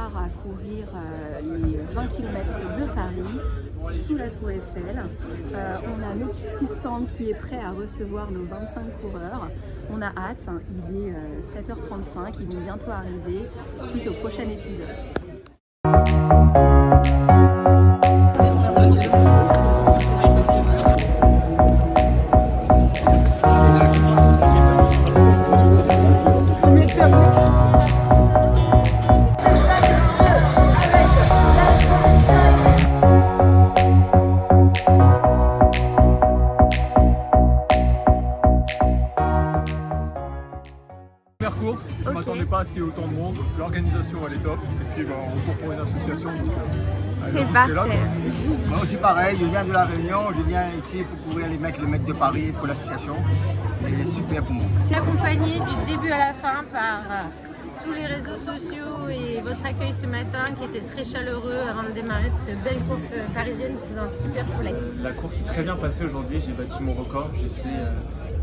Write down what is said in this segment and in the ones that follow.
prépare à courir les 20 km de Paris sous la Tour Eiffel. On a notre petit stand qui est prêt à recevoir nos 25 coureurs. On a hâte, il est 7h35, ils vont bientôt arriver suite au prochain épisode. Première course, je ne m'attendais pas à ce qu'il y ait autant de monde, l'organisation elle est top, et puis on court pour une association, donc c'est parfait. Moi aussi pareil, je viens de La Réunion, je viens ici pour couvrir les mecs de Paris pour l'association, c'est super pour moi. C'est accompagné du début à la fin par tous les réseaux sociaux et votre accueil ce matin qui était très chaleureux avant de démarrer cette belle course parisienne sous un super soleil. La course s'est très bien passée aujourd'hui, j'ai battu mon record, j'ai fait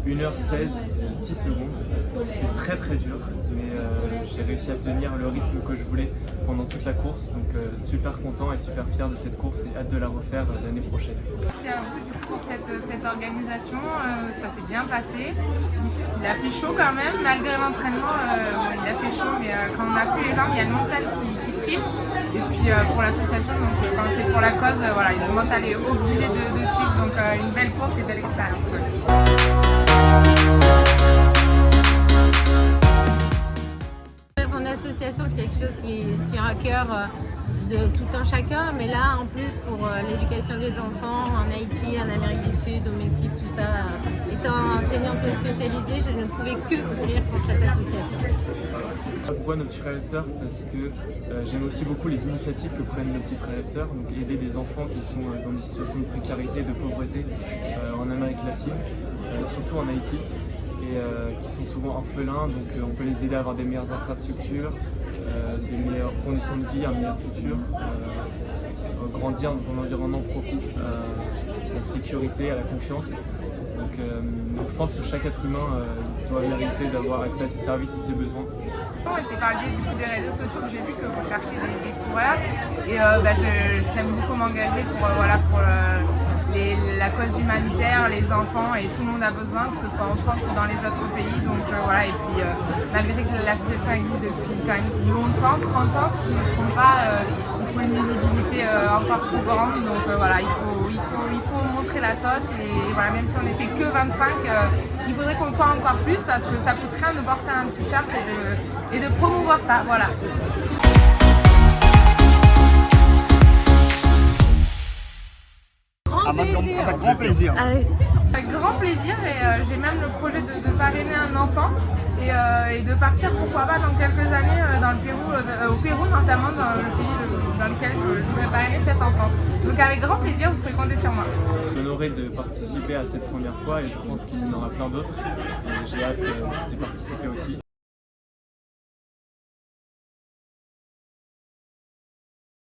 1h16 6 secondes. C'était très très dur, mais j'ai réussi à tenir le rythme que je voulais pendant toute la course. Donc super content et super fier de cette course et hâte de la refaire l'année prochaine. Merci à vous pour cette organisation, ça s'est bien passé. Il a fait chaud quand même, malgré l'entraînement, il a fait chaud, mais quand on a fait les jambes, il y a le mental qui prime. Et puis pour l'association, quand c'est pour la cause, voilà, le mental est obligé de suivre, donc une belle course et belle expérience. Mon association, c'est quelque chose qui tient à cœur de tout un chacun, mais là en plus pour l'éducation des enfants en Haïti, en Amérique du Sud, au Mexique, tout ça, étant enseignante spécialisée, je ne pouvais que courir pour cette association. Pourquoi nos petits frères et sœurs? Parce que j'aime aussi beaucoup les initiatives que prennent nos petits frères et sœurs, donc aider des enfants qui sont dans des situations de précarité, de pauvreté en Amérique latine, surtout en Haïti, et qui sont souvent orphelins, donc on peut les aider à avoir des meilleures infrastructures, des meilleures conditions de vie, un meilleur futur, grandir dans un environnement propice à la sécurité, à la confiance. Donc je pense que chaque être humain doit mériter d'avoir accès à ses services et ses besoins. C'est par le biais des réseaux sociaux que j'ai vu que vous cherchez des coureurs et j'aime beaucoup m'engager pour la cause humanitaire, les enfants et tout le monde a besoin, que ce soit en France ou dans les autres pays. Donc voilà, et puis malgré que l'association existe depuis quand même longtemps, 30 ans si je ne me trompe pas, il faut une visibilité encore plus grande. Donc voilà, il faut montrer la sauce et voilà, même si on n'était que 25, il faudrait qu'on soit encore plus parce que ça coûte rien de porter un t-shirt et de promouvoir ça. Voilà. Avec grand plaisir. Avec grand plaisir et j'ai même le projet de parrainer un enfant et de partir pourquoi pas dans quelques années dans le Pérou, au Pérou notamment, dans le pays dans lequel je voudrais parrainer cet enfant. Donc avec grand plaisir, vous pouvez compter sur moi. Honoré de participer à cette première fois et je pense qu'il y en aura plein d'autres. J'ai hâte d'y participer aussi.